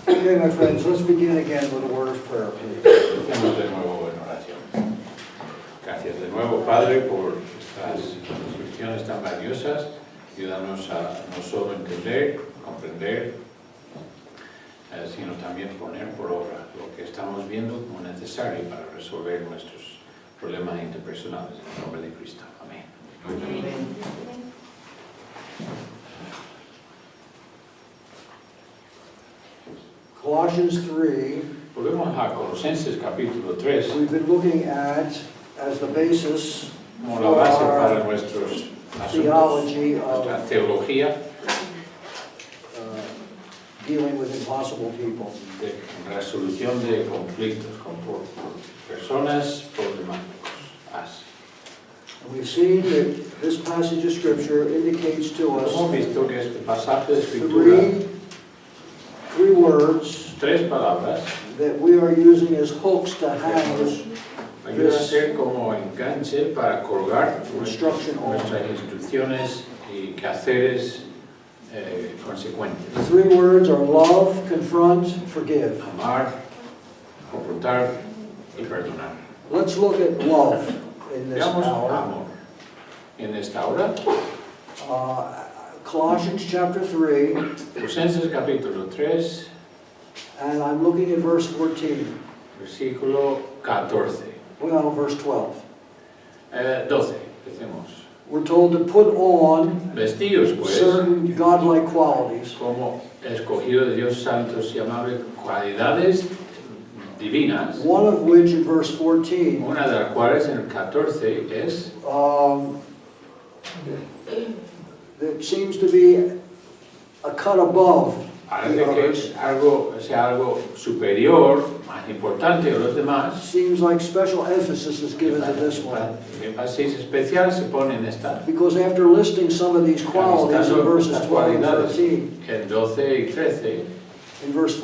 Okay, my friends, let's begin again with a word of prayer, please. Empecemos de nuevo en oración. Gracias de nuevo, Padre, por estas instrucciones tan valiosas. Ayúdanos a no solo entender, comprender, sino también poner por obra lo que estamos viendo como necesario para resolver nuestros problemas interpersonales. En el nombre de Cristo. Amén. Colossians 3, Volvemos a Colosenses capítulo 3, we've been looking at as the basis como for la base para our nuestros asuntos, theology nuestra of teología dealing with impossible people. de resolución de conflictos con personas problemáticas. And we've seen that this passage of Scripture indicates to Hemos us visto que este pasaje de escritura, three words tres palabras, that we are using as hooks to hang ayuda a ser como enganche para colgar instruction on. nuestras instrucciones y quehaceres consecuentes. The three words are love, confront, forgive. Amar, confrontar y perdonar. Let's look at love in this Veamos hour. amor. En esta hora, Colossians chapter 3, Colosenses capítulo 3, and I'm looking at verse 14. versículo 14. Well, verse 12. 12, decimos. We're told to put on Vestíos, pues, certain godlike qualities. como escogido de Dios santos y amables, cualidades divinas, One of which in verse 14 una de las cuales en el 14 es that seems to be a cut above parece the que others. es algo, sea algo superior, más importante que los demás. Seems like special emphasis is given to this one. Énfasis especial se pone en esta. Because after listing some of these qualities in verses 12 and 13, En 12 y 13, in verse en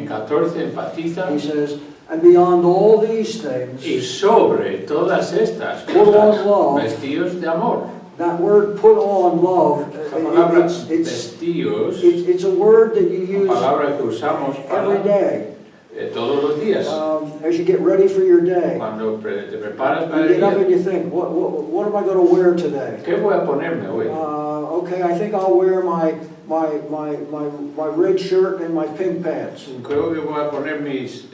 14, 14 enfatiza, he says, and beyond all these things, y sobre todas estas Put on love. cosas, vestidos de amor. that word put on love, Esa palabra it's vestíos, a word that you use palabra que usamos every para day. todos los días. As you get ready for your day, Cuando te preparas para you el get up and día, you think, what am I going to wear today? ¿qué voy a ponerme hoy? Okay, I think I'll wear my red shirt and my pink pants. Creo que voy a poner mis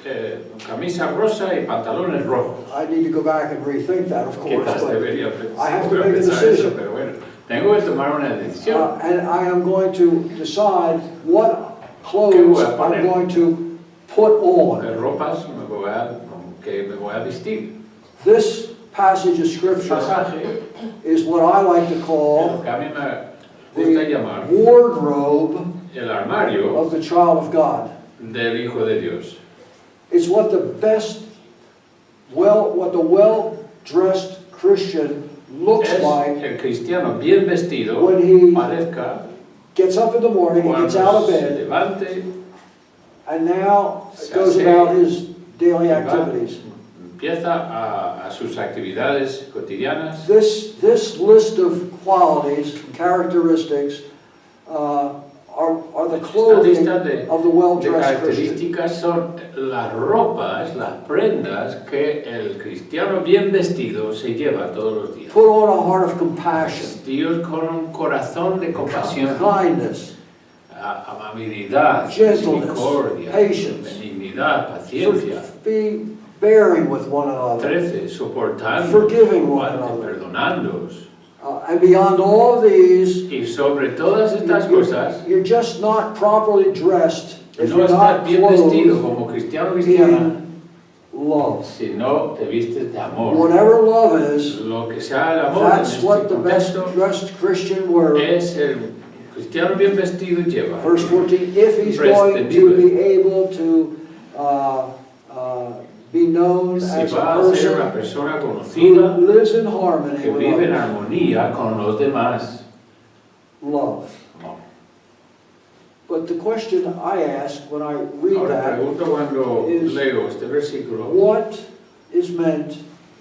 camisas rosa y pantalones rojos. I need to go back and rethink that, of course. Quizás But, debería I have to pensar make a eso, decision. pero bueno, tengo que tomar una decisión. and I am going to decide what clothes ¿Qué voy a poner? I'm going to put on. ¿Qué ropas con que me voy a vestir? This passage of El Scripture pasaje, is what I like to lo call que a mí me gusta the llamar wardrobe el armario of the child of God. del Hijo de Dios. It's what the well-dressed Christian looks Es like el cristiano bien vestido, when he parezca, gets up in the morning and gets out cuando of se bed, levante, and now Se goes hace- about his daily va, activities. empieza a sus actividades cotidianas. This list of qualities and characteristics are the clothing lista de- of the De well-dressed Christian. características son las ropas, las prendas que el cristiano bien vestido se lleva todos los días. Put on a heart of compassion, Vestidos con un corazón de compasión, kindness, amabilidad, Gentleness, misericordia, patience. benignidad, paciencia. be bearing with one another. 13, soportando, Forgiving one aguante, another. perdonándoos. And beyond all these, Y sobre todas estas cosas, you're just not properly dressed if no you're estar not bien vestido clothed como cristiano o cristiana in love. si no te vistes de amor. Whatever love is, Lo que sea el amor en that's este what the best contexto dressed Christian wears. es el cristiano bien vestido lleva. Verse 14, if he's going to be able to be known Si as a va a ser una person persona who conocida lives in harmony que with vive en others. armonía con los demás. Love. No. But the question I ask when I read Ahora that, pregunto cuando is, leo este versículo, what is meant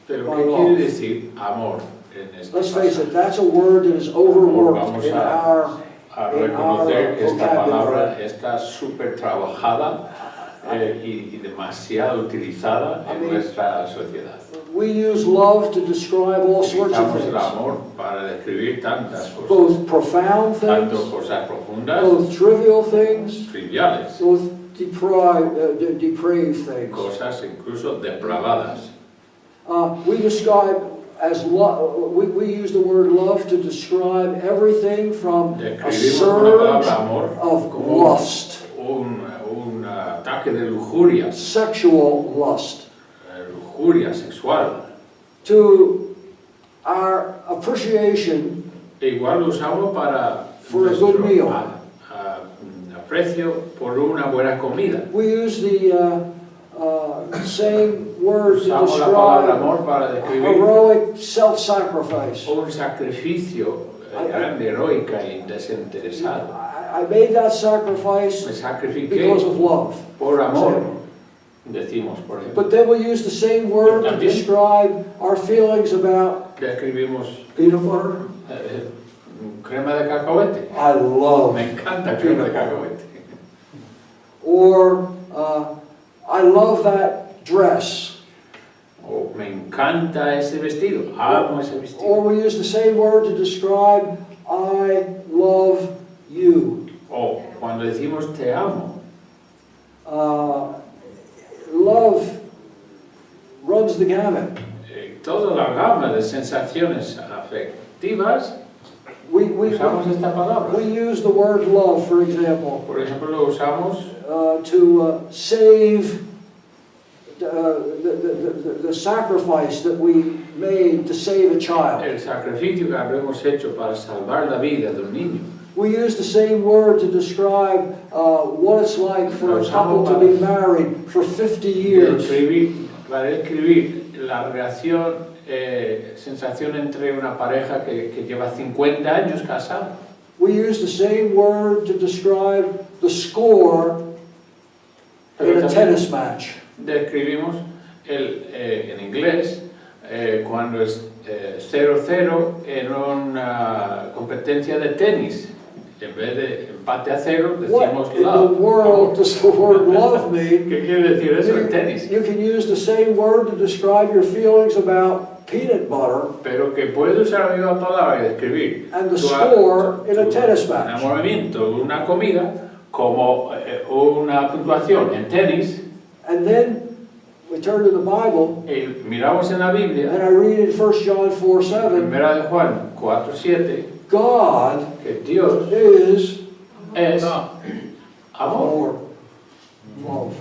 pero by ¿qué love? quiere decir amor en este Let's face pasaje? it, that's a word that is overworked Vamos in our a reconocer que esta palabra vocabulary. está súper trabajada y demasiado utilizada en nuestra sociedad. We use love to describe all sorts of Utilizamos el things, amor para describir tantas cosas, both profound tanto things, cosas profundas, both trivial things, triviales, both depraved things. cosas incluso depravadas. We describe as love. We use the word love to describe everything from a Describimos con la surge palabra amor of como lust, un ataque de lujuria, sexual lust, lujuria sexual. to our appreciation E igual lo usamos para for a good meal. Aprecio por una buena comida. We use the same word to Usamos la palabra describe amor para describir heroic self-sacrifice. un sacrificio grande, heroico y desinteresado. I made that sacrifice Me sacrifiqué because of love. por amor, decimos, por ejemplo. But then we use the same word to describe our feelings about Describimos peanut butter. crema de cacahuete. I love. Me encanta crema de cacahuete. Or I love that dress. O me encanta ese vestido, amo ese vestido. Or we use the same word to describe I love you. O cuando decimos te amo. Love runs the gamut. Toda la gama de sensaciones afectivas We usamos esta palabra. use the word love, for example, Por ejemplo, lo usamos to save the sacrifice that we made to save a child. el sacrificio que habremos hecho para salvar la vida de un niño. We use the same word to describe what it's like for a couple to be married for 50 years. Para describir la relación, sensación entre una pareja que lleva 50 años casada. We use the same word to describe the score in a tennis match. Describimos en inglés cuando es 0-0 en una competencia de tenis. En vez de empate a 0, decimos What in the love. world does the word love mean? ¿Qué quiere decir eso en tenis? You can use the same word to describe your feelings about peanut butter Pero que puede usar la misma palabra y describir and the score in a tennis un match. enamoramiento, una comida, como una puntuación en tenis. And then we turn to the Bible Y miramos en la Biblia, and I read in 1 John 4:7, primera de Juan 4:7, God que Dios is es amor. love.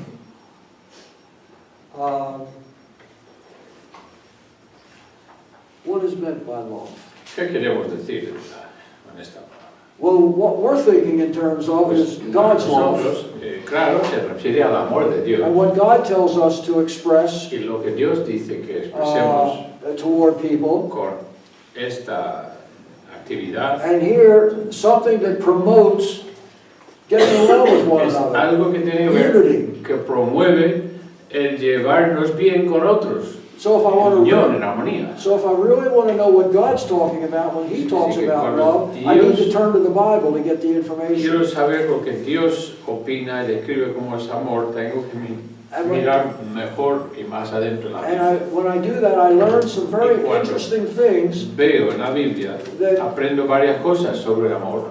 What is meant by love? ¿Qué queremos decir con esta palabra? Well, what we're thinking in terms of is God's love. Nosotros, claro, se refiere al amor de Dios. And what God tells us to express Y lo que Dios dice que expresemos toward people. con esta actividad And here, something that promotes getting along with one es another. algo que tiene que ver, Unity. que promueve el llevarnos bien con otros, So if I want unión, to, en armonía. so if I really want to know what God's talking about when He talks Sí, que about cuando love, I need to Dios- turn to the Bible to get the information. Quiero saber lo que Dios opina y describe como es amor, tengo que mirar mejor y más adentro en la And Biblia. when I do that, I learn some very Y cuando- interesting things Veo en la Biblia, that aprendo varias cosas sobre el amor,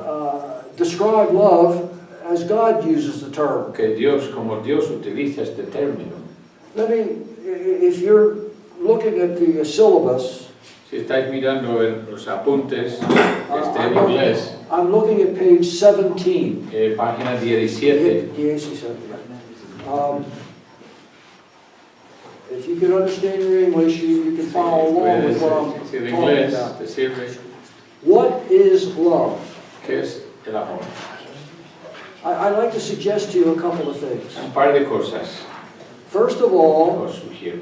describe love as God uses the term. que Dios, como Dios utiliza este término. Let me, if you're looking at the syllabus, Si estáis mirando en los apuntes, este en inglés, I'm looking at page 17. página 17, Yes, he said that. If you can understand your English, you can follow along with what I'm Decir talking inglés, about. te sirve. What is love? ¿Qué es el amor? I'd like to suggest to you a couple of things. Un par de cosas First of all, os sugiero.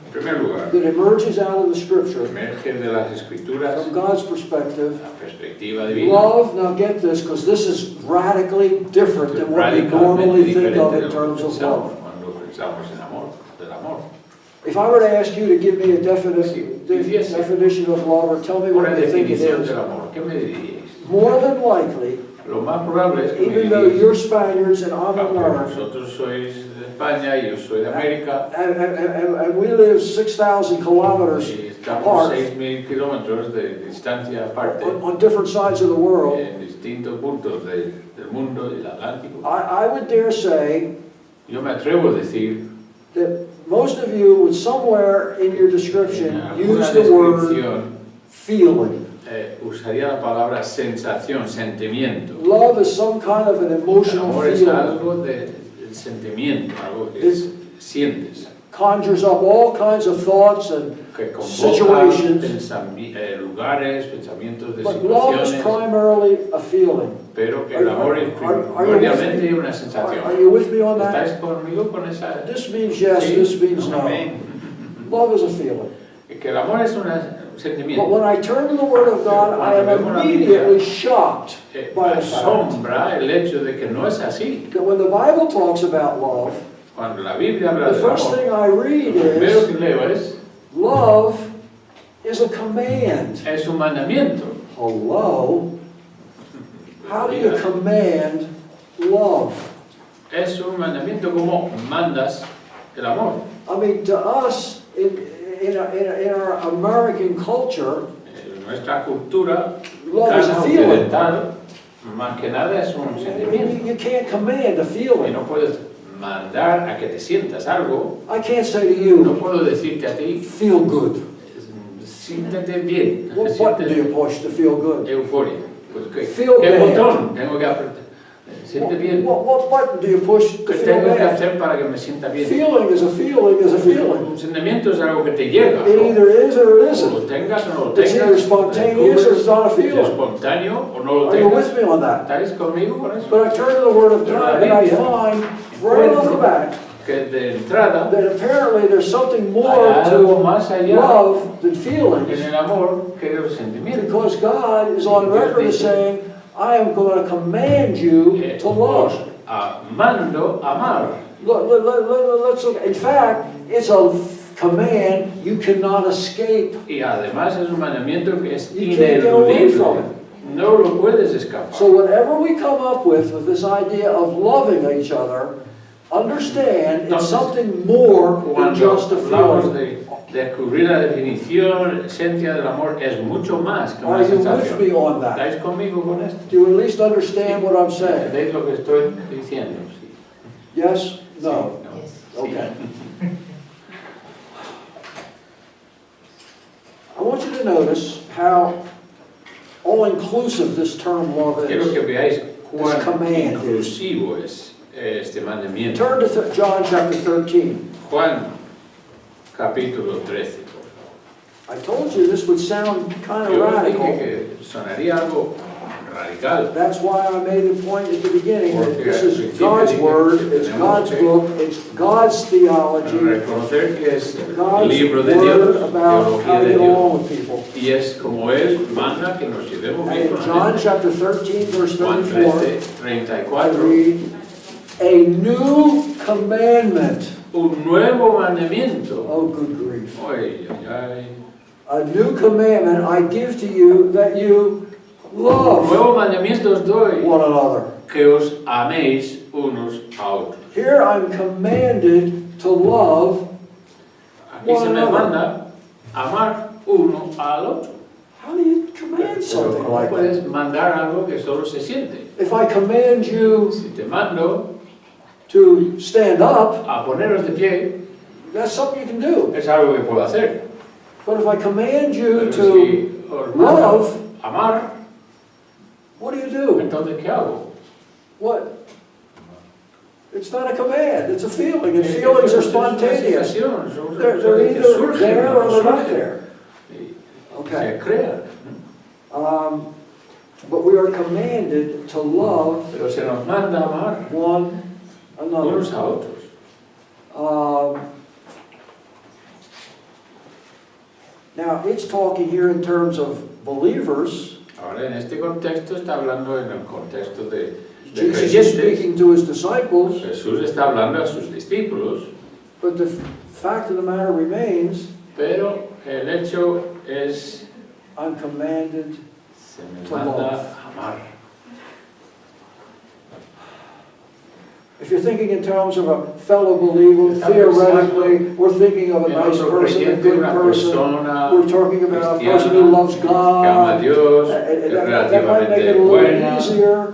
En primer lugar, that emerges out of the scripture, emerge de las escrituras from God's perspective, la perspectiva divina. love, now get this, because this is radically different than what we normally think of in terms of love. Cuando pensamos en amor, del amor. If I were to ask you to give me a definition of love, or tell me Una what you think it definición is, del amor, ¿qué me diríais? more than likely, Lo más probable es que me even though diríais, you're Spaniards and I'm aunque American, vosotros sois de España y yo soy de América, and we live 6,000 kilometers y estamos apart 6.000 kilómetros de distancia aparte, on different sides of the world, en distintos puntos del mundo y el Atlántico. I would dare say Yo me atrevo a decir, that most of you would somewhere in your en description alguna use the word descripción feeling. usaría la palabra sensación, sentimiento. Love is some kind of an El emotional amor es feeling. algo del sentimiento, algo que sientes, Conjures up all kinds of thoughts and que convoca situations. lugares, pensamientos de But love is situaciones, primarily a feeling. pero el amor es primordialmente una sensación. Are you with me on that? ¿Estáis conmigo con esa? This means yes, Sí. this means no. Amén. Love is a feeling. Que el amor es un But sentimiento. when I turn to the Word of God, I am immediately shocked by the fact Asombra el hecho de que no es así. that when the Bible talks about love, Cuando la Biblia habla the del first amor, thing I read lo primero is que leo love is a command. es un mandamiento. Hello? How do you command love? Es un mandamiento como mandas el amor. I mean, to us, in our American culture, En nuestra cultura love is a feeling. occidental, más que nada es un sentimiento. You can't command a Y feeling. no puedes mandar a que te sientas algo. I can't say to No you, puedo decirte a ti, feel good. siéntete bien, What button do you push to feel good? euforia. Pues, Feel ¿qué bad. botón tengo que apretar? Siente bien. What button do you push to ¿Qué feel tengo que bad? hacer para que me sienta bien? Feeling is a feeling is a feeling. Un sentimiento es algo que te llega. It either is or it O isn't. lo tengas o no lo It's tengas. either spontaneous or it's not a Es feeling. espontáneo o no lo Are you tengas. with me on that? ¿Estáis conmigo con eso? But I turn to the Word of God and I find right off the bat Que de entrada, that apparently there's something hay more algo to más allá love than en feelings, el amor que el sentimiento. because God is on record as saying, I am going to command you to love. Mando amar. Let's look. In fact, it's a command you cannot escape. Y además es un mandamiento que es You can't get away from ineludible. it. No lo puedes escapar. So whatever we come up with this idea of loving each other, understand it's something more than Cuando just a hablamos feeling. de descubrir la definición, la esencia del amor, es mucho más que Are una you with sensación. me on that? ¿Estáis conmigo con esto? Do you at least understand what I'm saying? ¿Entendéis lo que estoy diciendo? Sí. Yes? No? No. Okay. I want you to notice how all-inclusive this term love Quiero que is. veáis cuán This command is. inclusivo es este mandamiento. Turn to John chapter 13. Juan, capítulo 13, por favor. I told you this would sound kind of Yo os dije radical. que sonaría algo radical. That's why I made the point at the beginning that Porque this al is principio God's dije word, que it's tenemos God's que book, it's God's theology, Reconocer que es el God's libro de Dios, word about how teología to de get Dios. along with people. Y es como Él manda que nos llevemos And bien in con la John gente. chapter 13, verse Juan 34, 13, I 34. read, a new commandment. Un nuevo mandamiento. Oh, good grief. Ay, ay, ay. A new commandment I give to you that you Un love nuevo mandamiento os doy, one another. que os améis unos a otros. Here I'm commanded to love. Aquí se me manda amar uno al otro. How do you command Pero something ¿cómo like that? puedes mandar algo que solo se siente? If I command you Si te mando to stand up, a poneros de pie, that's something you can do. es algo que puedo hacer. But if I command you Pero to si os mando love, amar, what do you do? entonces ¿qué hago? What? It's not a command, it's a feeling, and feelings are spontaneous. They're They're either there or they're not there. Okay. Se crean. But we are commanded to love Pero se nos manda a amar one another. unos a otros. Now, it's talking here in terms of believers. Ahora, en este contexto está hablando en el contexto de Jesus is creyentes. speaking to his disciples, Jesús está hablando a sus discípulos, but the fact of the matter remains, pero el hecho es, I'm commanded. se me manda a amar. If you're thinking in terms of a fellow believer, theoretically, we're thinking of a nice person, a good person. We're talking about a person who loves God. That might make it a little easier.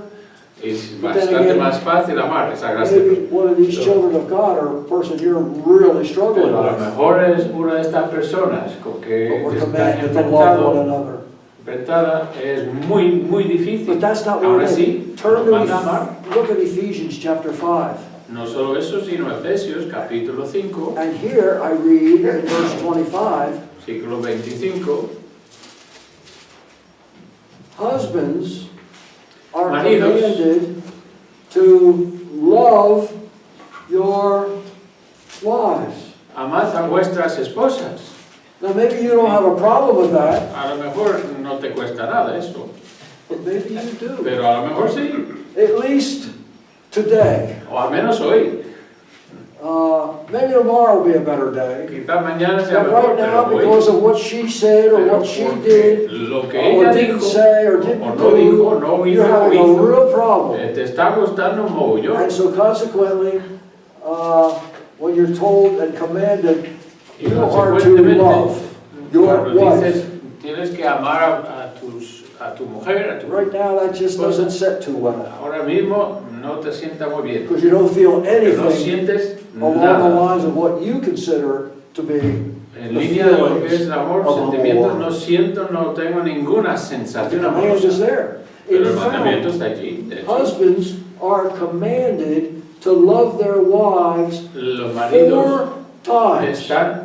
Es bastante más fácil amar esa clase. Maybe one of these children of God or a person you're really struggling Pero a lo with. mejor es una de estas personas con que But we're está commanded to love one another. enfrentada, es muy difícil. But that's not what Ahora it sí, is. Turn nos manda a amar. to, look at Ephesians chapter 5. No solo eso, sino Efesios capítulo 5, And here I read in verse 25, versículo 25, husbands are Maridos. commanded to love your wives. amad a vuestras esposas. Now maybe you don't have a problem with that, A lo mejor no te cuesta nada eso, but maybe you do. pero a lo mejor sí, At least today. o al menos hoy. Maybe tomorrow will be a better day. Quizás mañana sea But mejor, right pero now, hoy. because of what she said or Pero what she porque did, lo que or ella didn't dijo, say or o didn't no dijo, no do, hizo, you're having a hizo, real problem. te está costando un mogollón. And so consequently, when you're told and commanded, Y you are to love your cuando dices, wife. tienes que amar a tu mujer, a tu Right now, that just doesn't set too well. ahora mismo no te sienta muy bien. Because you don't feel No anything sientes along the nada. lines of what you consider to be En the línea de lo que es feelings el amor, of a sentimientos, whole no siento, no tengo ninguna The sensación command is amorosa. there. Pero In el mandamiento fact, está allí. De hecho, husbands are commanded to love their wives los maridos 4 times. están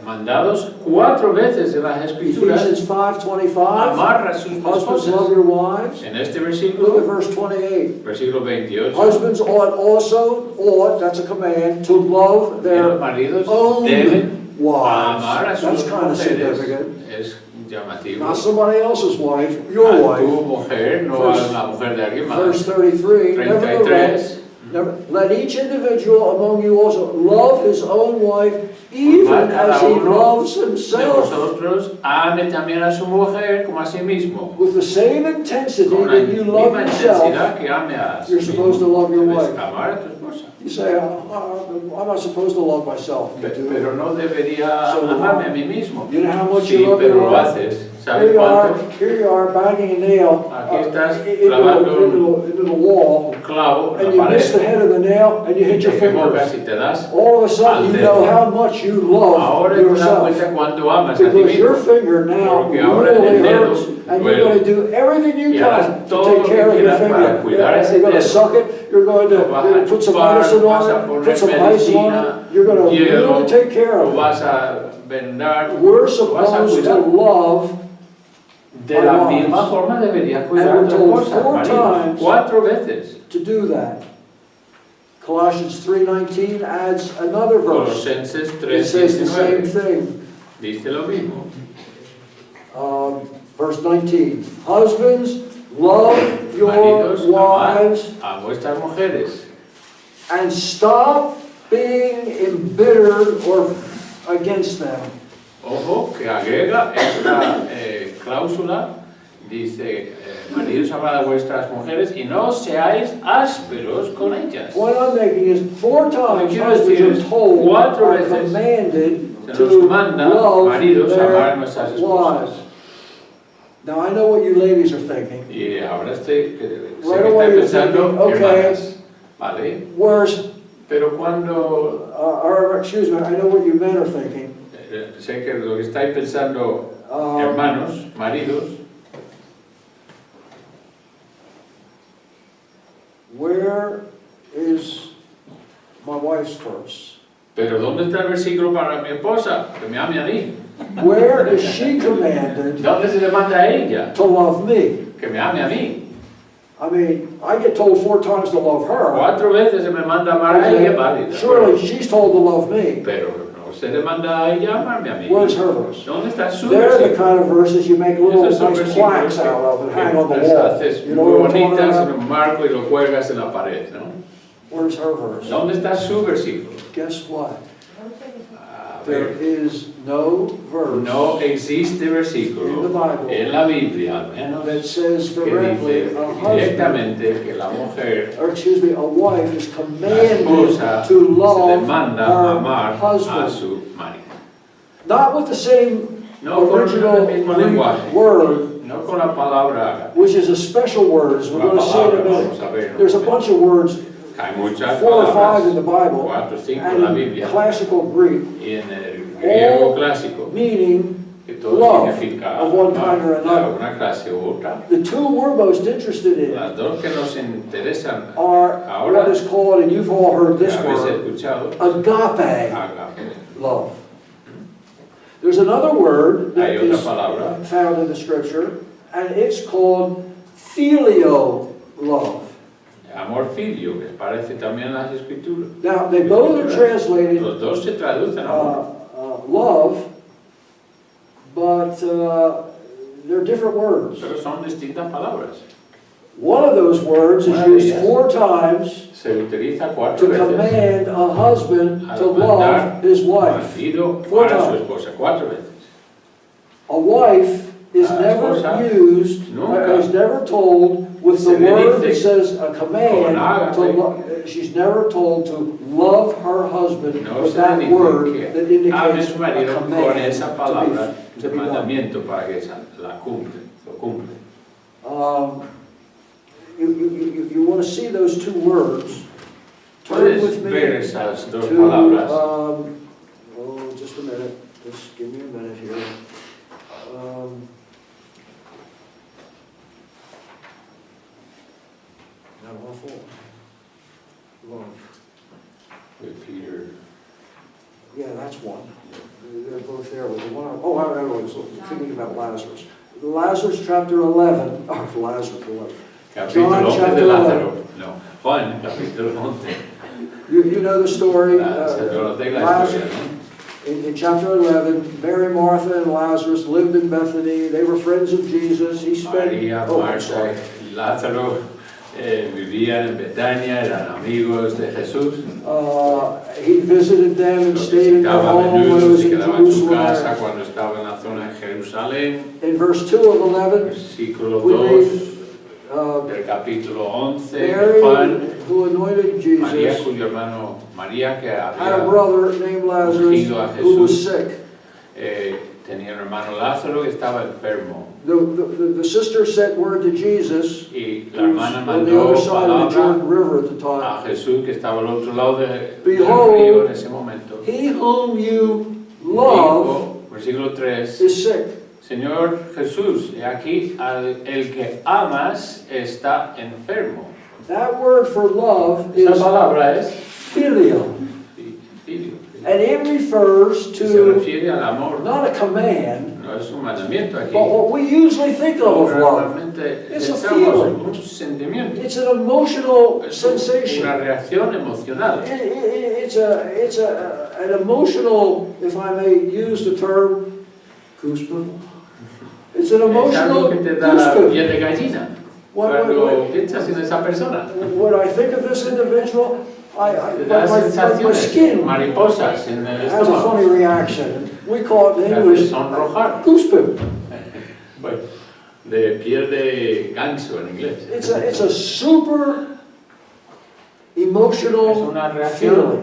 mandados 4 veces en las escrituras Ephesians 5:25. amar a sus Husbands, love esposas. your wives. En este Look at versículo, verse 28. versículo 28, Husbands ought, that's a command, to love los their maridos own deben amar a wives. sus That's kind of mujeres. significant. Es llamativo. Not somebody else's wife, your A tu wife. mujer, no a la mujer de alguien más. Verse 33. Nevertheless, 33. let each individual among you also love his own wife, even as he loves De himself, vosotros ame también a su mujer como a sí mismo. with the same intensity Con la that you love misma yourself. intensidad que ame a sí You're supposed to love your Debes wife. amar a tu esposa. You say, I'm not supposed to love myself. You do. Pero no debería So, amarme a mí mismo. You know how much Sí, you love pero your lo wife? haces. Here ¿Sabes you are, cuánto? here you are banging a nail Aquí estás into clavando the wall, Un clavo en and la you miss the pared. head of the nail, and you hit your Te equivocas fingers. y te das. All of a sudden, you know how much you love Ahora te das yourself. cuenta cuánto amas a ti Because your mismo. finger now Porque ahora really el dedo hurts, and you're duele. going to do everything you Y harás can to todo take lo que care of your quieras para finger. cuidar ese You're going to dedo. suck it, you're going to put some medicine vas a on it, poner put some ice on medicina, it, you're going to hielo, really take care o of it. vas a vendar, We're o vas a supposed to cuidar. love, De la misma forma deberías cuidar And a tu we're told esposa, 4 maridos, times 4 veces. to do that. Colossians 3:19 adds another verse. Colosenses It says the same 3:19 thing. dice lo mismo. Verse 19. Husbands, love your Maridos, wives amad a vuestras mujeres and stop being embittered or against them. Ojo, que agrega esta cláusula, dice, maridos amad a vuestras mujeres y no seáis ásperos con ellas. What I'm making is 4 times quiero decir husbands es, are told, 4 are veces commanded Se to nos manda, love maridos, amar a their nuestras esposas. wives. Now I know what you ladies are thinking. Y ahora sé que Right está away you're pensando, thinking, okay. hermanas, ¿vale? Whereas, Pero cuando, or excuse me, I know what you men are thinking. sé que lo que estáis pensando, hermanos, maridos, Where is wife's first. Pero ¿dónde está el versículo para mi esposa? Que me ame a mí. Where is she commanded ¿Dónde se le manda a ella? to love me? Que me ame a mí. I mean, I get told 4 times to love her. 4 veces se me manda a amar a ella, vale. Surely she's told to love me. Pero no se le manda a ella a amarme a mí. Where's her verse? ¿Dónde está su They're the versículo? kind of verses you make little Esos son nice plaques versículos out of and hang on the que las wall. haces You know muy what I'm talking bonitas en about? un marco y lo cuelgas en la pared, ¿no? Where's her verse? ¿Dónde está su versículo? Guess what? A There ver, is no verse no existe in the versículo Bible en la Biblia, al menos, that says que directly dice a husband, directamente que la mujer, or excuse me, a wife is la commanded esposa, to se le love manda a her amar a husband. su marido. Not with the same No con original el mismo Greek lenguaje, word, no con la palabra, which is a special word, as we're la going to see in a palabra, minute. vamos a ver. There's a bunch of words, Hay muchas 4 or 5 in the palabras, Bible, 4 o 5 en la and in Biblia, classical Greek, y en el griego all clásico, meaning que todo love significa of one kind or amar, another. una clase u otra. The 2 we're most interested in Las dos que nos interesan are ahora, what is called, and you've all heard que this habéis word, escuchado, agape agape. love. There's another word that Hay otra is palabra, found in the scripture, and it's called filio love. amor filio, que aparece también en las escrituras. Now, they both are translated Los dos se traducen a amor, love, but they're different words. pero son distintas palabras. One of those words is Una de used ellas 4 times Se utiliza 4 to veces command a husband al to mandar love his al wife. marido 4 para su times. esposa, 4 veces. A wife is La never esposa used, nunca is never told with se the le word that dice says a command to con love. She's never told to love her husband No with se le that dice word que that ame indicates su a marido con command esa palabra to de be done. mandamiento para que la cumple, lo cumple. You want to see those 2 words? Turn Puedes with me ver esas dos to, palabras. just a minute. Just give me a minute here. Not awful. Love. With Peter. Yeah, that's one. They're both there with the one. I was thinking about Lazarus. Lazarus chapter 11. Oh, Lazarus 11. Capítulo John 11 chapter de Lázaro. No, Juan, capítulo 11. You know the story. Yo no tengo la historia, ¿no? In chapter 11, Mary, Martha, and Lazarus lived in Bethany. They were friends of Jesus. He spent. María, I'm Marta sorry. y Lázaro vivían en Betania, eran amigos de Jesús. He visited them and Los stayed in their visitaba a home when menudo, it was se in quedaba en su Jerusalem. casa cuando estaba en la zona de Jerusalén. In verse 2 of 11, Versículo we 2 read, del capítulo 11 de Mary, Juan. who anointed María, Jesus, cuyo hermano María, que had a había brother named Lazarus who was sick. tenía un hermano Lázaro que estaba enfermo. The sister sent word to Jesus, Y who la was hermana on the mandó other side of the Jordan palabra River at the a time. Jesús, que estaba al otro lado del Behold, río en ese momento. He whom you love Dijo, versículo 3, is sick. Señor Jesús, he aquí el que amas está enfermo. That word for love Esa is palabra es filio. filio. And it refers Se to refiere al amor. not a command, No es un mandamiento aquí. but what we usually think of love. Realmente It's a pensamos feeling. un sentimiento. It's an emotional Es sensation. una reacción emocional. It's an emotional, if I may use the term, goosebump. It's an Es algo emotional que te da goosebump. piel de gallina cuando piensas en esa persona. When I think of this individual, Te da my sensaciones, skin mariposas en el has a estómago. funny reaction. We call it in Te hace English sonrojar. goosebump. Bueno, de piel de ganso en inglés. It's a super Es emotional una feeling. reacción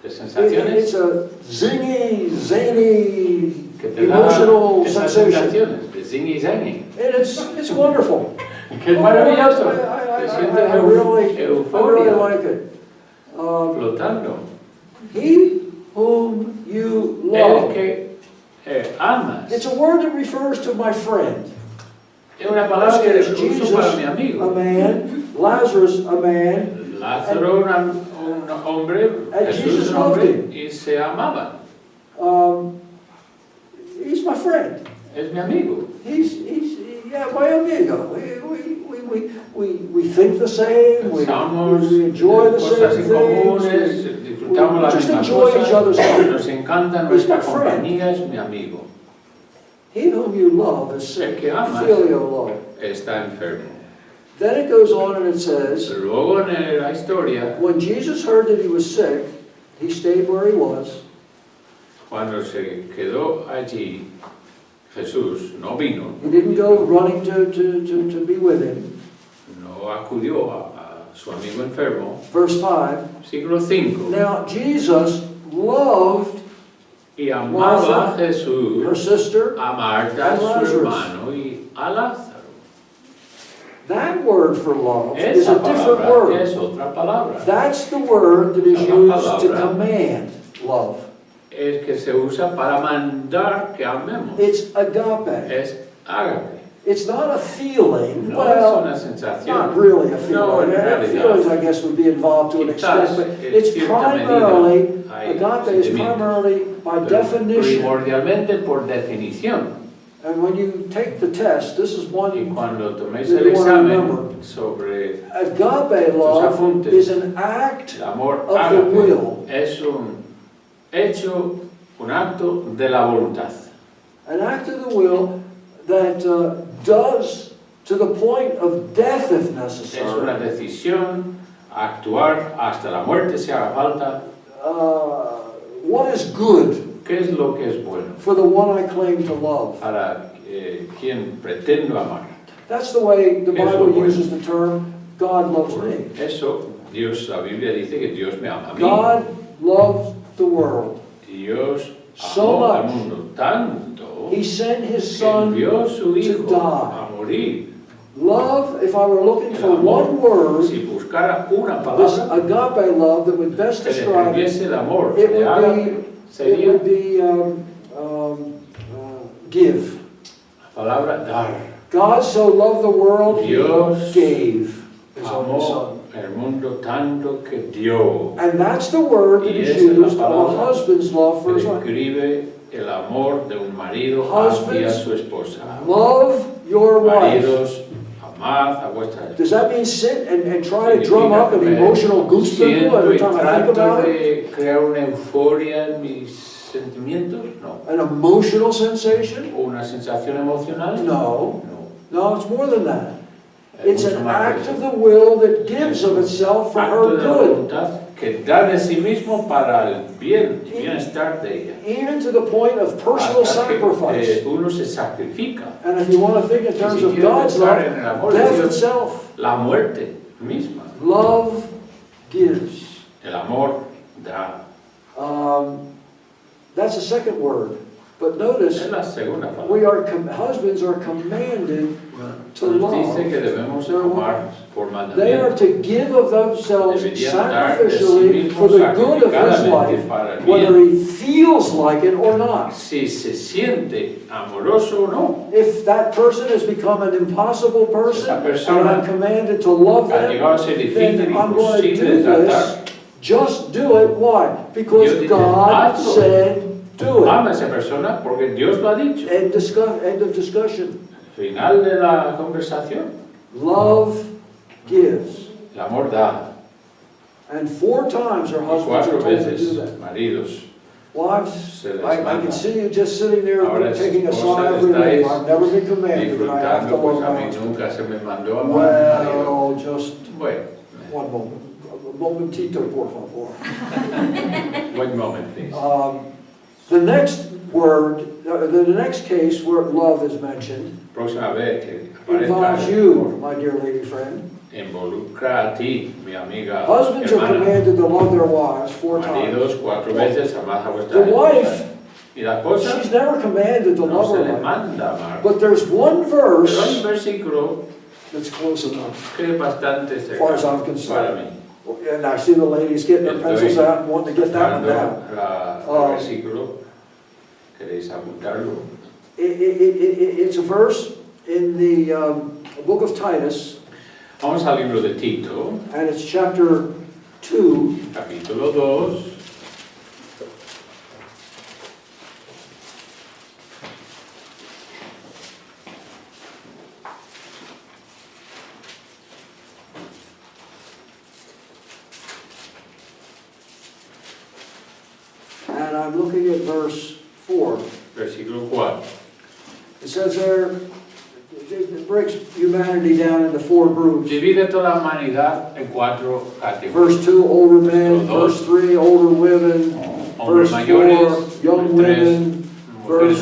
de It's sensaciones a zingy, zany, que te da emotional esas sensation. sensaciones de zingy zangy. And it's wonderful. Que es maravilloso. I Te sientes really euforia, like it. flotando. He whom you El love. que amas. It's a word that refers to my friend. Es una palabra que It's uso Jesus, para mi a amigo. man, Lazarus, a man, Lázaro, un un hombre, And Jesús Jesus un hombre, loved y se amaban. He's my friend. Es mi amigo. He's my amigo. We think the same. We enjoy the cosas same en comunes, things. disfrutamos las just mismas enjoy each cosas, other's company. nos encanta He's nuestra my friend. compañía, es mi amigo. He whom you love is El sick. que amas Filial love. está enfermo. Then it goes on and it says, Pero luego en la historia, when Jesus heard that he was sick, he stayed where he was. cuando se quedó allí, Jesús no vino, He didn't go running to be with him. no acudió a su amigo enfermo. Verse 5. Siglo 5. Now Jesus loved Y amaba a Jesús, her sister, a Marta, and su Lazarus. hermano, y a Lázaro. That word for love is Esa a different palabra word. es otra palabra. That's the word that is La used to palabra. command love. Es que se usa para mandar que amemos. It's agape. Es ágape. It's not a feeling. No es Well, una sensación. not really a No, feeling. en realidad. Feelings, I guess, would be involved to an Quizás extent, but en it's cierta primarily, medida hay agape is sentimientos. primarily by Pero definition. primordialmente por definición. And when you take the test, this is Y one, cuando toméis that el you wanna examen remember. sobre agape love apuntes. is an act el amor of the ágape, will. es un hecho, un acto de la voluntad. An act of the will that does to the point of death if Es una necessary. decisión a actuar hasta la muerte si haga falta. What is good ¿Qué es lo que es bueno for the one I claim to love? para quien pretendo amar? That's the way the ¿Qué es lo Bible bueno? uses the term, God loves me. Eso, Dios, la Biblia dice que Dios me ama a mí. God loves the world. Dios So amó al much. mundo tanto He sent His que Son envió a su to Hijo die. a morir. Love, if I were looking El for one amor, word, si buscara una this palabra agape love that would best que describe it, describiese el amor it de would ágape, be, sería give. la palabra dar. God so loved the world, He Dios gave His only Amó Son. el mundo tanto que dio. And that's the word that Y is esa es la used of a palabra husband's love for his wife. Describe el amor de un marido hacia Husbands, su esposa. Love your wife. Maridos, amad a vuestra Does that mean sit and try to drum up an emotional goosebumps every time I think about it? de crear una euforia en mis sentimientos? No. An emotional sensation? ¿Una sensación emocional? No. No. No, it's more than that. Es It's mucho an más act que of eso. the will that gives of itself for Acto her de la good. voluntad que da de sí mismo para el bien, el bienestar de ella. Even to the point of personal Hasta que, sacrifice. uno se sacrifica. And if you want to think in terms Si of quiero God's pensar love, en el amor de death Dios, itself. la muerte misma. Love gives. El amor da. That's the second word. But notice, Es la segunda palabra. we are husbands are commanded to Nos dice que love. debemos amar por They are mandamiento. to give of themselves Deberían dar de sí sacrificially mismos for the good of his sacrificadamente life, para el whether bien. he feels like it or not. Si se siente amoroso o no. If that person has become an impossible person, Esa and persona I'm commanded to love Ha them, llegado a ser difícil, then I'm going to imposible do de this. tratar. Just do it. Why? Because Dios dice, God hazlo. said do it. Ama a esa persona porque Dios lo ha dicho. End of discussion. Final de la conversación. Love gives. El amor da. And 4 times our Y husbands 4 are told to do veces, that. maridos, Wives, se les I can manda see you just sitting there Ahora taking a esposa sigh of relief. estáis I've never been commanded that I have to disfrutando, pues love a my mí husband. nunca se me mandó a amar a mi marido. Well, just Bueno, one moment. A momentito, por favor. one moment, please. The next word, the next case where love is mentioned, Próxima vez que involves aparezca you, my dear lady friend. involucra a ti, mi amiga Husbands are hermana. commanded to love their wives 4 times. Maridos, 4 veces, amad a vuestra The esposa. wife, Y la esposa she's never commanded to no love se her le wife. manda a amar. But there's one Pero hay un verse versículo that's close enough. que es bastante As far as I'm cercano concerned. para mí. And I see the ladies getting their pencils out and wanting to get that one down. El versículo, ¿queréis apuntarlo? It's a verse in the book of Titus, Vamos al libro de Tito, and it's chapter 2. Capítulo 2. And I'm looking at verse 4. Versículo 4. It says there, it breaks humanity down into 4 groups. Divide toda la humanidad en 4 categorías. Verse 2, older men. Verse 3, older women. Verse 4, young women. Verse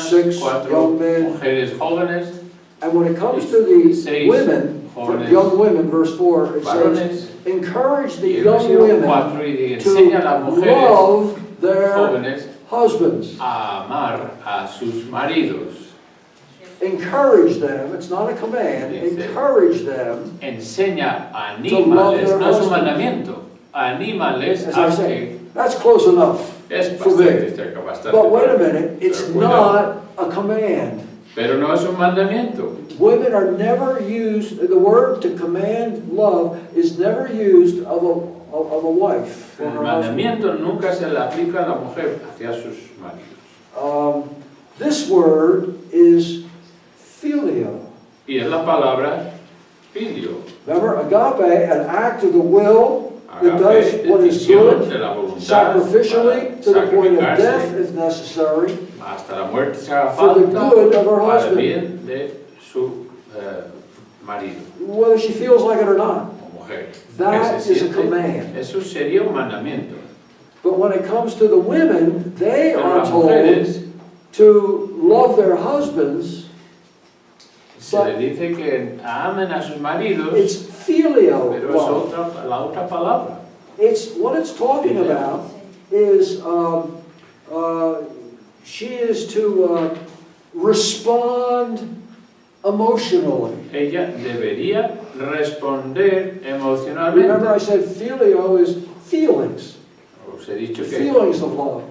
6, young men. Mujeres jóvenes. And when it comes to the women, young women, verse 4, it says, encourage the young women to love their husbands. A amar a sus maridos. Encourage them, it's not a command, encourage them. Enseña, anímales, no es un mandamiento. Anímales a que. That's close enough for me. Bastante. But wait a minute, it's not a command. Pero no es un mandamiento. Women are never used, the word to command love is never used of a wife. El mandamiento nunca se le aplica a la mujer hacia sus maridos. This word is filio. Y es la palabra filio. Remember, agape, an act of the will that does what is good, sacrificially to the point of death if necessary, hasta la muerte se haga for the falta good of her para el husband, bien de su marido whether she feels like it or not. o mujer. That Se is a siente, command. eso sería un mandamiento. But when it comes to the women, they Pero are las told mujeres to love their husbands. se le dice que amen a sus maridos, It's filio pero es love. la otra palabra. It's what it's talking about is she is to respond emotionally. Ella debería responder emocionalmente. Remember, I said filio is feelings. Os he dicho que Feelings of love.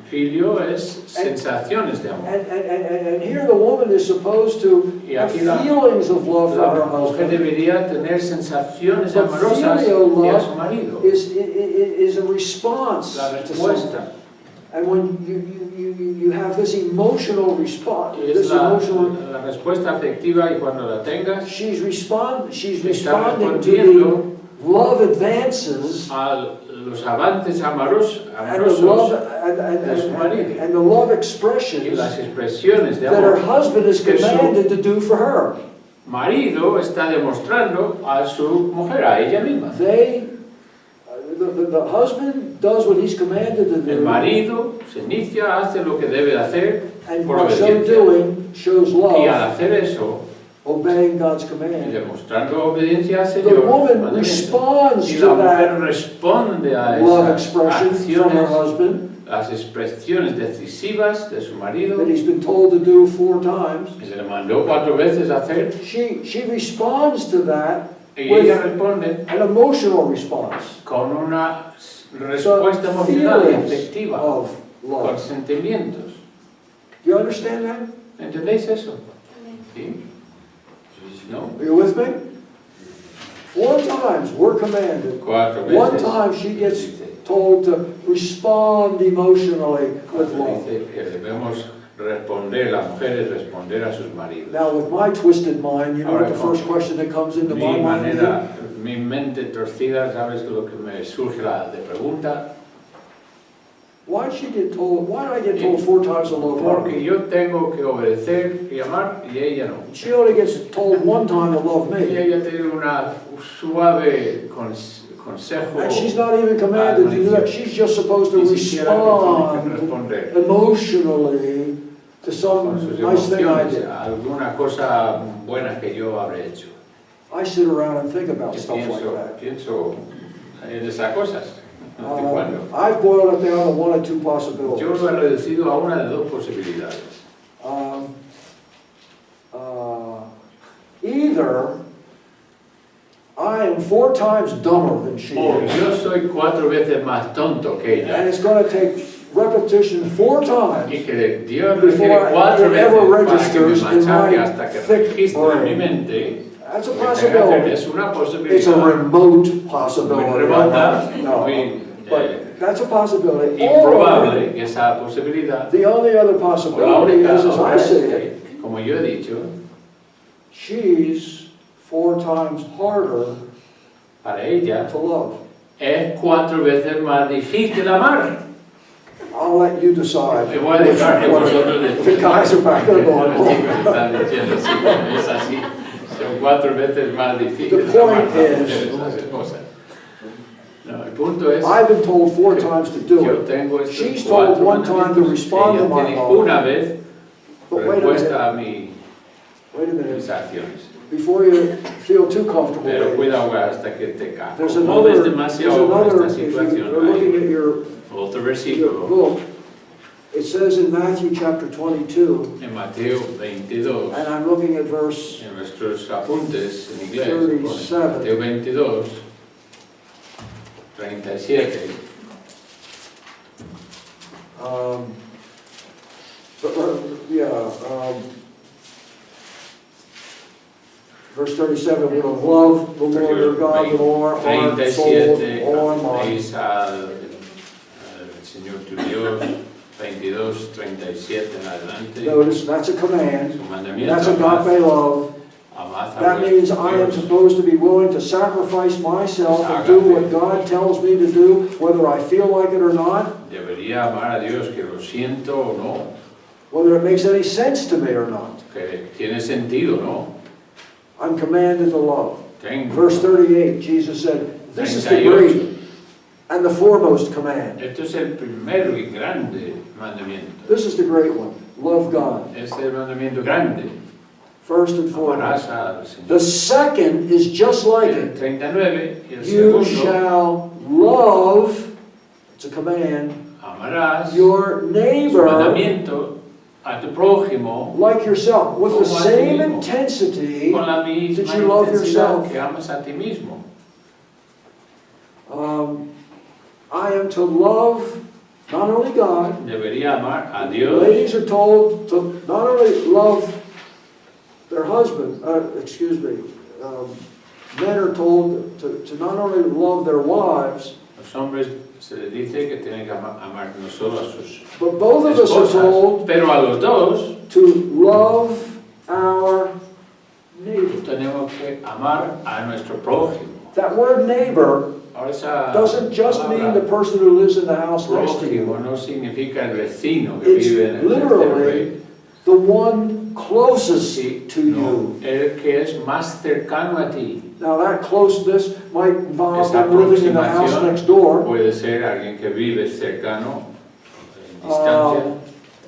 filio es sensaciones de amor. And here the woman is supposed to have feelings of love for her La mujer husband. debería tener sensaciones But amorosas filial hacia su love marido. is a response La to respuesta. something. And when you have this emotional response, Es la respuesta afectiva y cuando la tengas, she's responding to respondiendo the love advances a los avances amorosos and the love de su marido and the love y expressions las expresiones de that her amor husband is que su commanded to do for her. marido está demostrando a su mujer, a ella misma. The husband does what he's commanded to El do, marido se inicia, hace lo que debe hacer and por by so obediencia. doing shows Y al love, hacer eso, obeying God's y command. demostrando obediencia al The Señor, woman responds y to la mujer that responde a love esas expression from her acciones, husband las expresiones decisivas de su marido, that he's been told to do 4 times. que se le mandó 4 veces a hacer, She responds to that y with ella responde an emotional response. con una So, respuesta emocional y feelings afectiva, of con love. sentimientos. Do you understand that? ¿Entendéis eso? ¿Sí? ¿No? Are you with me? 4 times we're commanded. 4 veces. One time she gets told to respond emotionally with love. Dice que debemos responder, las mujeres responder a sus maridos. Now with my twisted mind, you know what the Ahora, first question that comes into my Mi mind manera, mi mente torcida, ¿sabes lo que me surge de pregunta? why did I get told 4 times to love her? Porque yo tengo que obedecer y amar y ella no. She only gets told 1 time to love Y me. ella tiene una suave consejo. And she's not even commanded to do that. She's just supposed to Ni siquiera que tiene que respond responder emotionally to con some sus nice thing I emociones did. a alguna cosa buena que yo habré hecho. I sit around and think about Yo stuff like that. pienso en esas cosas. de vez en cuando. I've boiled it down to 1 or 2 possibilities. Yo lo he reducido a una de 2 posibilidades. Either I am 4 times dumber than she O is, yo soy 4 veces más tonto que and ella. it's going to take repetition 4 Y times que Dios before requiere 4 it ever veces para que me registers in machaque my hasta que thick registre en mi brain. mente. That's a Lo que tenga que hacer possibility. es una It's a posibilidad remote muy possibility. remota, No, muy but that's a possibility. Or, improbable que esa posibilidad, the only other o la possibility única is, as otra I es see it, que, como yo he dicho, she's 4 times harder para ella to love. es 4 veces más difícil amar. I'll let you decide. Me voy a dejar que vosotros The guys are back there going, Los chicos están diciendo, sí, es así. Son 4 veces más difíciles The point amar a is- esas esposas. No, el punto es, I've been told 4 times to do yo it. tengo estos She's told 4 one time to mandamientos. respond to Ella my tiene love. una vez But wait a minute, respuesta a wait a mis minute. acciones. Before you feel too comfortable, Pero ladies, cuidado hasta que te there's acomodes another, demasiado con esta if situación. you're looking Hay at your otro your versículo book, it says in Matthew chapter 22, en Mateo 22, and I'm looking at verse, en nuestros apuntes en inglés, 37. pone Mateo 22, 37. Verse 37, we're going to love the Lord your God with all our heart, soul, 37, all our mind. améis al Señor tu Dios, 22, 37 en adelante. Notice, that's a command. Su mandamiento, That's agape love. amad a That vuestros means I am Dios. supposed to be willing to sacrifice myself and do what God tells me to do, whether I feel like it or not, Debería amar a Dios, que lo siento o no, whether it makes any sense to me or not. que tiene sentido, ¿no? I'm commanded to love. Tengo. Verse 38, Jesus said, this is the 38. great and the foremost command. Esto es el primero y grande mandamiento. This is the great one. Love God, Es el mandamiento grande. first and foremost. Amarás al Señor. The second is just like El it. 39 y el You segundo, shall love, it's a command, amarás your su neighbor mandamiento a tu prójimo like yourself, with the Como a ti same mismo. intensity. con la misma Did you love intensidad yourself? que amas a ti mismo. I am to love not only God, Debería amar a Dios. ladies are told to not only love their husband, men are told to not only love their wives, Los hombres se les dice que tienen que amar no solo a sus but both of us are esposas, told pero a los dos to love our neighbor. tenemos que amar a nuestro prójimo. That word neighbor Ahora esa doesn't just mean palabra the person who lives in the house next to prójimo you. no significa el vecino que It's vive en el literally the one closest Sí, to no, you. el que es más cercano a ti. Now that closeness might involve Esa them living in the house aproximación next door, Puede ser alguien que vive cercano, en distancia,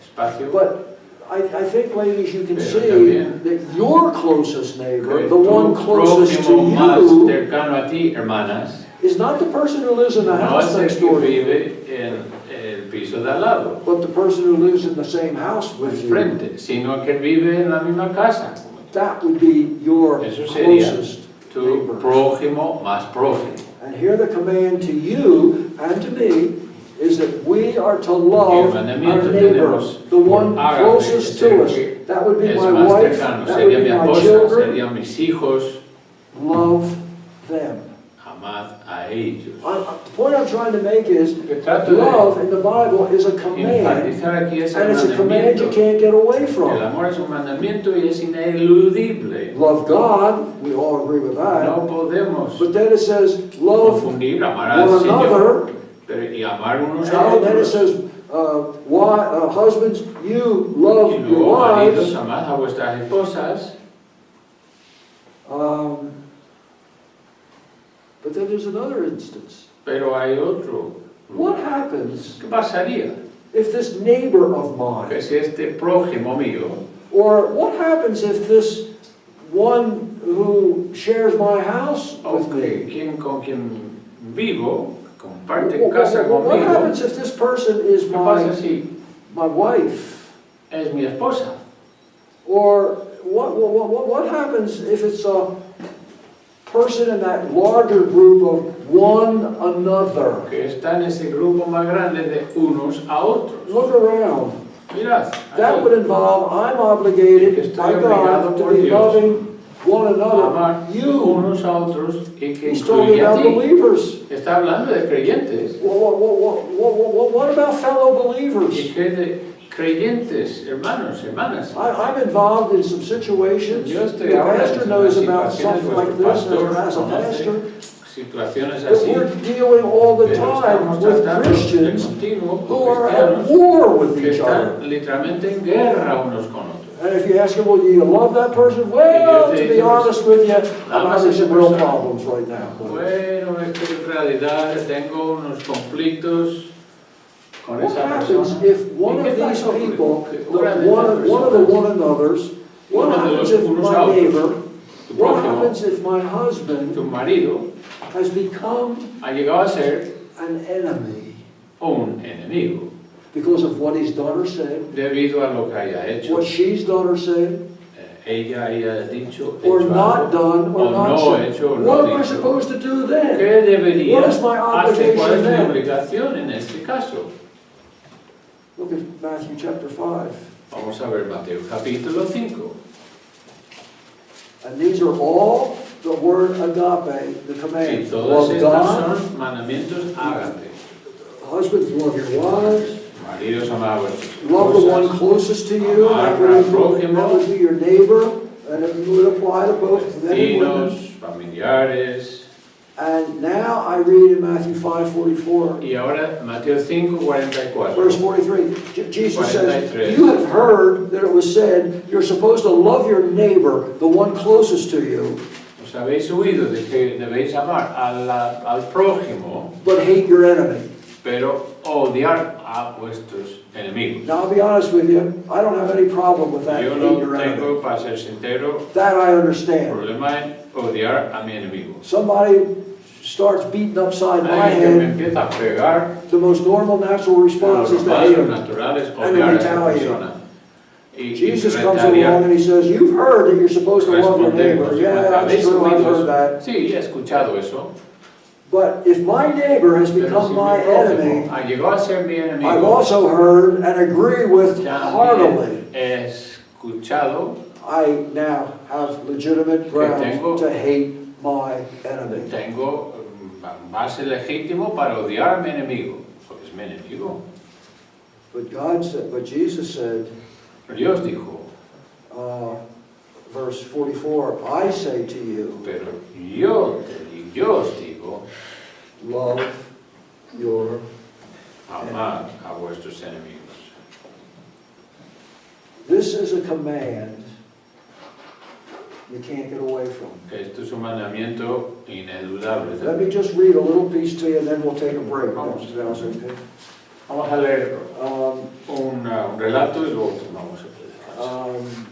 espacio. but I think, ladies, you can Pero see también that your closest neighbor, que the one tu closest to prójimo más you, cercano a ti, hermanas, is not the person who lives in the no house es el next que door to you, vive en el piso de al lado, but the person who lives in the same house with you. frente, sino que vive en la misma casa. That would be your Eso sería closest tu neighbor. prójimo más prójimo. And here the command to you and to me is that we are to Y el love our mandamiento neighbor, tenemos the one por ágape, closest to us. que That would be es my más wife, cercano, that would sería be mi my esposa, children. serían mis hijos, Love them. amad a ellos. The point I'm trying to make is, Que trato de love in the Bible is a command, enfatizar aquí es and el it's a command you mandamiento. can't get away El from. amor es un mandamiento y es ineludible. Love God, we all agree with that. No podemos But then it says, love one confundir amar al Señor another, pero, y amar unos a and then it otros. says, husbands, you Y love your luego, maridos, wives. amad a vuestras esposas. But then there's another instance. Pero hay otro. What happens ¿Qué pasaría? if this neighbor of mine, Que si este prójimo mío, or what happens if this one who shares my house with me, con quien vivo, comparte what casa conmigo, happens if this person is ¿qué pasa my si wife? es mi esposa? Or what happens if it's a person in that larger group of one another? Que está en ese grupo más grande de unos a otros. Look around. Mirad, That ahí. would involve I'm obligated by God to be loving one another, amar you. unos a otros y que He's talking incluye a about ti. believers. Está hablando de creyentes. What about fellow believers? ¿Y qué de creyentes, hermanos, hermanas? I'm involved in some situations. Yo estoy The ahora pastor en knows unas about situaciones, stuff like vuestro this as a pastor. Situaciones But así. we're dealing all the Pero time estamos with tratando de Christians continuo who con are at cristianos war with que each other. están literalmente en guerra unos con otros. And if you ask them, well, do you love that person? Well, to be honest with you, I'm having some real problems right now. Bueno, es que en realidad tengo unos conflictos con What esa happens persona. if one of these people, one of the one another's, what Uno de happens los if unos a my otros, neighbor, tu what prójimo, happens if my tu husband marido has become ha llegado a ser an enemy un enemigo because of what his daughter said, debido a lo que haya hecho, what she's daughter said, ella haya dicho, or hecho not algo, done, or o not no said? hecho, o no What am I dicho. supposed to do then? ¿Qué debería What is my hacer? ¿Cuál es mi obligation then? obligación en este caso? Look at Matthew chapter 5. Vamos a ver Mateo capítulo 5. And these are all the word agape, the Y command. todos Love estos God, son mandamientos ágape. husbands, love your wives, Maridos, amad a vuestras love the one esposas. closest to you, that would be your neighbor, and it would apply to both men and women. Vecinos, familiares. And now I read in Matthew 5:44. Y ahora Mateo 5:44. Verse 43, Jesus says, 43. you have heard that it was said, you're supposed to love your neighbor, the one closest to you, Os habéis oído de que debéis amar al prójimo, but hate your enemy. pero odiar a vuestros enemigos. Now I'll be honest with you, I don't have any problem with that, Yo hate no your enemy. tengo, para ser sincero, That I understand. problema en odiar a mi enemigo. Somebody starts beating upside my Alguien que me head, empieza a pegar, the most normal natural response is to lo hate más him. natural es and odiar a esa retaliate. persona. Y Jesus comes retaliar. along and he says, you've heard that you're supposed to love your neighbor. Yeah, that's true, I've heard that. Sí, he escuchado eso. But if my neighbor has Pero become si my mi prójimo enemy, llegó a ser mi enemigo, I've also heard and agree with también heartily, he escuchado, I now have legitimate grounds to hate my enemy. tengo base legítimo para odiar a mi enemigo, porque es mi enemigo. But Jesus said, Dios dijo, verse 44, I say to you, pero yo os digo, love your amad a vuestros enemigos. This is a command you can't get away from. Esto es un mandamiento ineludable. Let me just read a little piece to you and then we'll take a break. Vamos. Okay? Vamos a leer un relato y luego tomamos el descanso.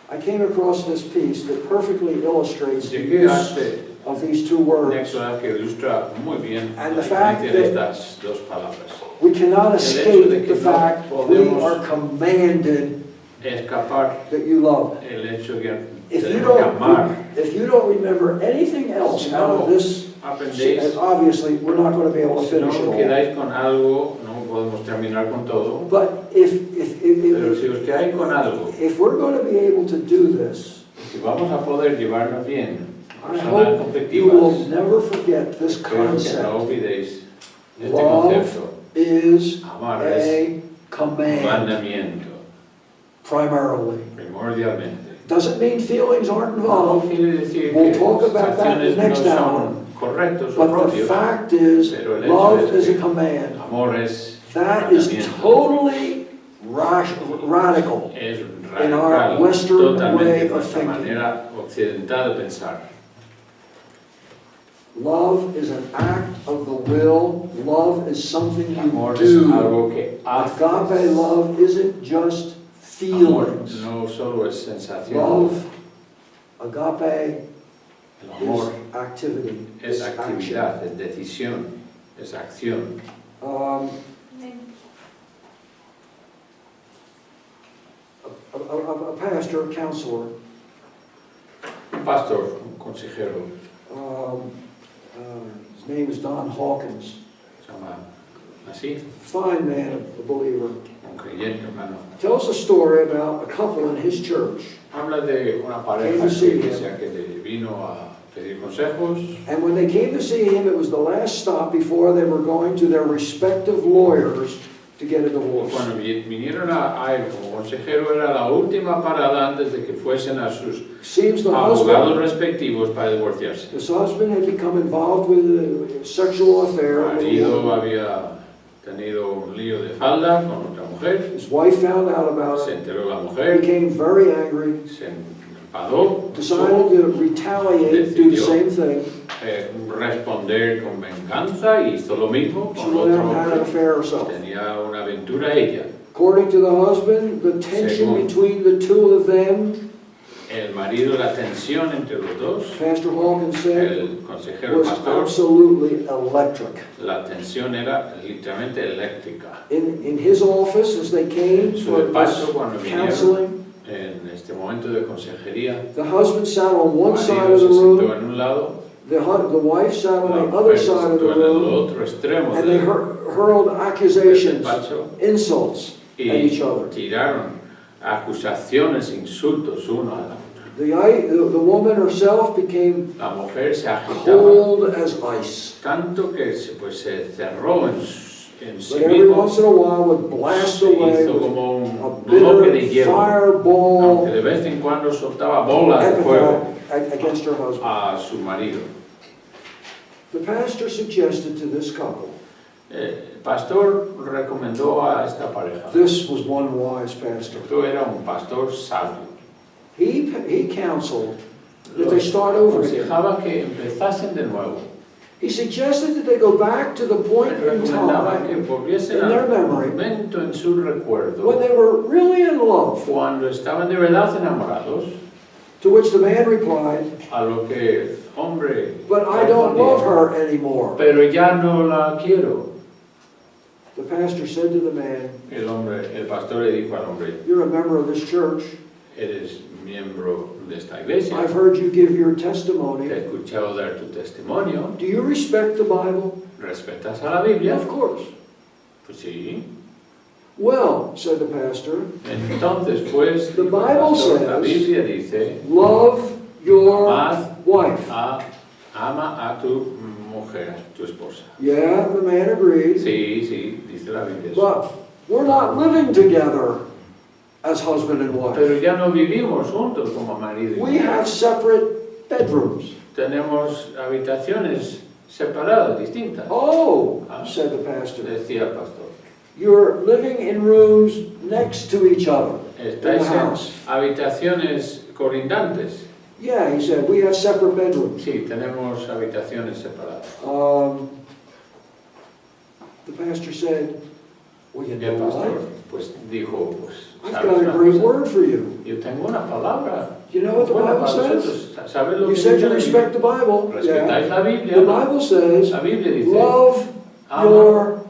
I came across this piece that perfectly illustrates the Llegué a use este of these two words. nexo que ilustra muy bien la And the fact diferencia de that estas dos palabras. we cannot El hecho escape de que the no fact we podemos are commanded Escapar that you love. el hecho que If you tenemos que amar. don't remember anything else Si out no of this, aprendéis, obviously we're not going to be able to si no finish it all. quedáis con algo, no podemos terminar con todo. But Pero si os quedáis con algo, if we're going to be able to do this, si vamos a poder llevarnos bien, I personas hope you will conflictivas, never forget this creo que no concept. olvidéis este Love concepto. is Amar es a command, mandamiento, primarily. primordialmente. Doesn't mean feelings aren't No involved, quiere decir We'll que talk las about that acciones next no hour. son correctos o but the propios, fact is, pero el hecho love es is a que command. amor es That is mandamiento. totally radical. Es in our radical, Western way totalmente of nuestra thinking. manera occidental de pensar. Love is an act of the will. Love is something you Amor es do. algo que haces. Agape love isn't just Amor feelings. no solo es sensación. Love, agape, El amor is activity. es is actividad, es decisión, es acción. action. A pastor, a counselor, Un pastor, un consejero, his name is Don Hawkins. se llama, así, fine man, a believer. un creyente, hermano. Tells a story about a couple in his church. Habla de una pareja en su iglesia que le vino a pedir consejos. And when they came to see him, it was the last stop before they were going to their respective lawyers to get a divorce. Cuando vinieron a él como consejero, era la última parada antes de que fuesen a sus abogados respectivos para divorciarse. His husband had become involved with a sexual affair. El marido había tenido un lío de falda con otra mujer. His wife found out about Se it. enteró la mujer. Became very angry. Se enfadó. Decided to retaliate, do the same thing. Responder con venganza y hizo lo mismo She con went out otro and had an hombre. affair herself. Tenía una aventura ella. According to the husband, the tension between the two of them, El marido, la tensión entre los dos, Pastor Hawkins said, el consejero was pastor, absolutely electric. la tensión era literalmente eléctrica. In his office, as they came En su for despacho, cuando this vinieron counseling, en este momento de consejería, the husband sat on el one side marido of se the sentó room, en un lado, the wife sat la on the mujer other se side of the sentó en el room, otro extremo and they del hurled accusations, despacho insults at each y other. tiraron acusaciones, insultos uno a la otra. The woman herself became La mujer se agitaba cold as ice, tanto que se cerró en sí but every mismo, once in a while would blast se away hizo with como a un bloque de bitter hielo, aunque fireball de vez en cuando soltaba bolas de fuego epithet against her husband. a su marido. The pastor suggested to this couple, El pastor recomendó a esta pareja. this was one wise pastor. Esto era un pastor sabio. He counseled that they start over again. Aconsejaba que empezasen de nuevo. He suggested that they go back to the point in Recomendaba que time volviesen in their al memory momento en su recuerdo when they were really in love, cuando estaban de verdad enamorados, to which the man replied, a lo que el hombre but I don't love her anymore. pero ya no la quiero. The pastor said to the man, El pastor le dijo al hombre, you're a member of this church. eres miembro de esta iglesia, I've heard you give your te testimony. he escuchado dar tu testimonio, Do you respect the Bible? ¿respetas a la Biblia? Of course. Pues sí. Well, said the pastor, Entonces, pues, The dijo el Bible pastor, la says, Biblia dice, love your amad wife. ama a tu mujer, a tu esposa. Yeah, the man agreed. Sí, dice la Biblia eso. But we're not living together as husband and wife. Pero ya no vivimos juntos como marido y We mujer. have separate bedrooms. Tenemos habitaciones separadas, distintas. Oh, said the pastor, Decía el pastor. you're living in rooms next to each other in Estáis the en house. habitaciones colindantes. Yeah, he said, we have separate bedrooms. Sí, tenemos habitaciones separadas. The pastor said, well, you Y el know pastor what? pues dijo, pues, I've ¿sabes got a una great cosa? word for you. Yo tengo una palabra. You know what the buena Bible para says? vosotros. ¿Sabes lo You que said dice you la respect Biblia? the Bible. Respetáis Yeah. la Biblia. The Bible says, La Biblia dice, love ama your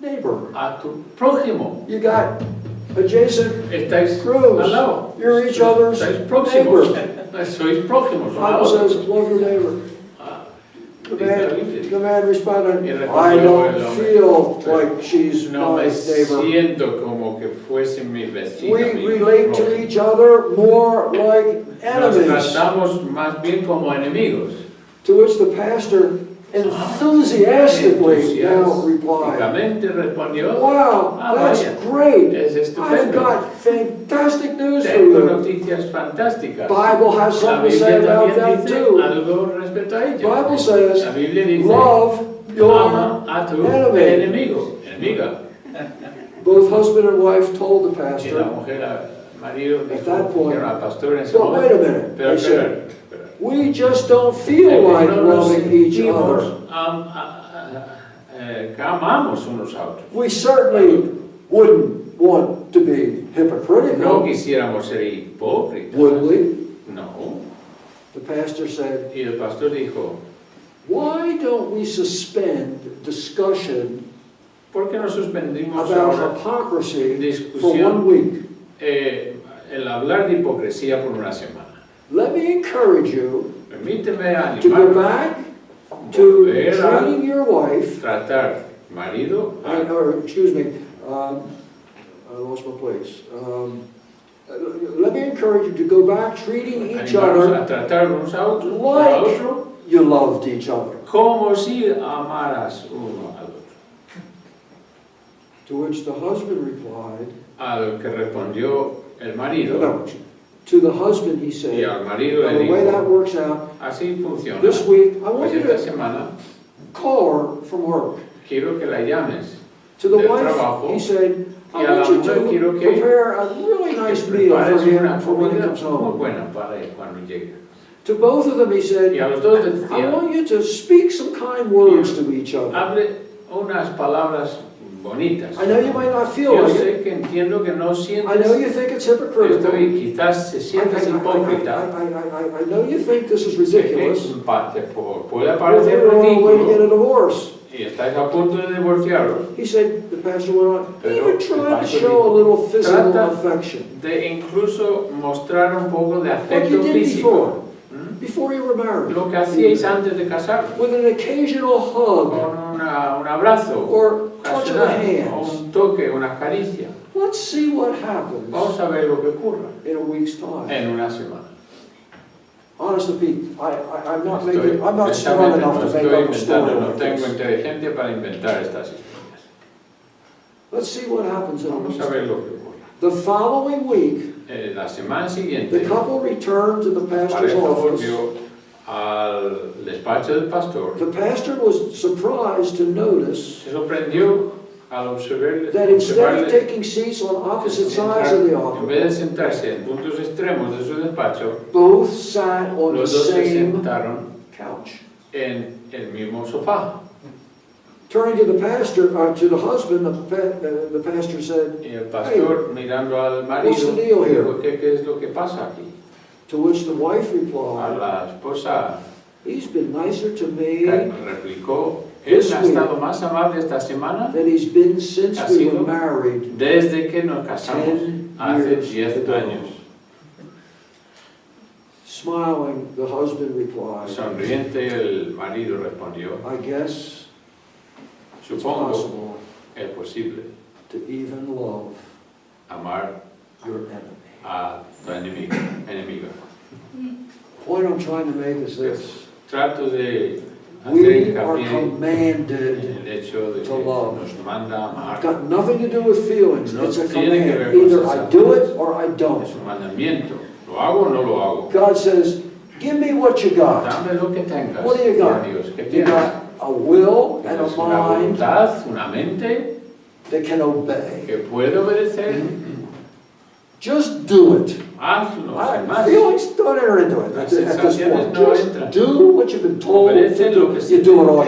neighbor. a tu prójimo. You got adjacent Estáis rooms. al lado. You're each other's Estáis próximos. neighbor. Sois próximos. The uno a Bible otro. says, love your neighbor. Dice la Biblia. The man responded, Y respondió I el don't hombre, feel like she's No my me neighbor. siento como que fuese mi vecina. We mi relate to prójimo. each other more like Nos enemies. tratamos más bien como enemigos. To which the pastor enthusiastically now replied, Entusiásticamente respondió, wow, that's vaya, great. es I've estupendo. got fantastic news for Tengo you. noticias fantásticas. Bible has La something to say Biblia about también that dice too. algo respecto a ello. Bible says, La Biblia dice, love your ama a tu enemy. enemigo, enemiga. Both husband and wife told the Y la pastor, mujer, el marido, At that dijo, point, al pastor en ese but wait a momento, minute, pero they said, espera. we just don't feel Es que like no nos loving each sentimos other. que amamos unos a otros. We certainly wouldn't want to be No hypocritical, quisiéramos ser hipócritas. would we? No. The pastor said, Y el pastor dijo, why don't we suspend discussion ¿por qué no suspendimos about ahora hypocrisy for discusión 1 week? el hablar de hipocresía por una semana? Let me encourage you Permíteme to go animar back to volver a treating your wife tratar marido, or excuse me, I lost my place. Let me encourage you to go back treating each animarnos other a tratar unos a otros, uno a like otro, you loved each other. como si amaras uno al otro. To which the husband replied, Al que respondió el marido, no, to the husband he y said, al marido "Now, le the way that dijo, works out, así funciona. this week I want Pues you esta to semana call her from work." quiero que la llames To the del wife, trabajo, he said, y "I a la want you mujer to quiero que prepare a really nice que meal for prepares him una for when he comida comes muy home." buena para él cuando llegue. To both of them he Y said, a los dos les "I decía, want you to speak some kind words to each other. hable unas palabras bonitas. I know you might not feel Yo like it. sé que entiendo que no I know sientes you think it's esto hypocritical. y quizás se sientas hipócrita. I know you think this is Sé que ridiculous. puede You're parecer on the way to get a ridículo divorce." y estáis a punto de divorciaros. He said, the pastor went on, Pero even el try to pastor show a dijo, little physical trata affection. de incluso mostrar un poco de Like you afecto did físico. before, ¿Mm? before you were married. Lo que hacíais antes de casaros. With an occasional hug, Con un abrazo or touch of the ocasional, o hands. un toque, una caricia. Let's see what happens Vamos a ver lo que ocurra in a week's time. en una semana. Honest to Pete, I'm not Estoy- I'm not smart precisamente enough no to estoy make up a inventando, story no like tengo this. inteligencia para inventar estas historias. Let's see what happens in a Vamos week's a ver time. lo que ocurre. The following week, La semana siguiente, the couple returned to the la pastor's pareja office. volvió al despacho del pastor. The pastor was surprised to notice Se sorprendió al that instead of observarle taking seats on opposite sides of the en vez de office, sentarse en puntos extremos de su despacho, both sat on the los dos se same sentaron couch. en el mismo sofá. Turning to the pastor, to the husband, the pastor said, Y el pastor, mirando al what's marido, the deal here? dijo, ¿qué es lo que pasa aquí? To which the wife A replied, la esposa "He's been nicer to me replicó, él ha estado más amable esta semana than he's been since Ha we sido were married desde que nos casamos 10 hace years 10 ago." años. Smiling, the husband replied, Sonriente el marido respondió, "I guess it's supongo possible es posible to even love amar your enemy." a tu enemiga. The point I'm trying to make is this. Trato de hacer We are hincapié en commanded. el hecho de que to love. nos manda amar. It's got nothing to do with feelings. No It's a tiene que ver command. con Either I do it or I don't. Es un mandamiento. ¿Lo hago o no lo hago? God says, "Give me what you got." Dame lo que tengas. What do you got? Dios, ¿qué You tienes? got a will and a Tienes una mind voluntad, una mente that can obey. que puede obedecer. Just do it. Hazlo, sin más. Feelings, don't enter into it Las at this sensaciones point. no Just entran. do what you've been told Obedece to lo do. que se You do it all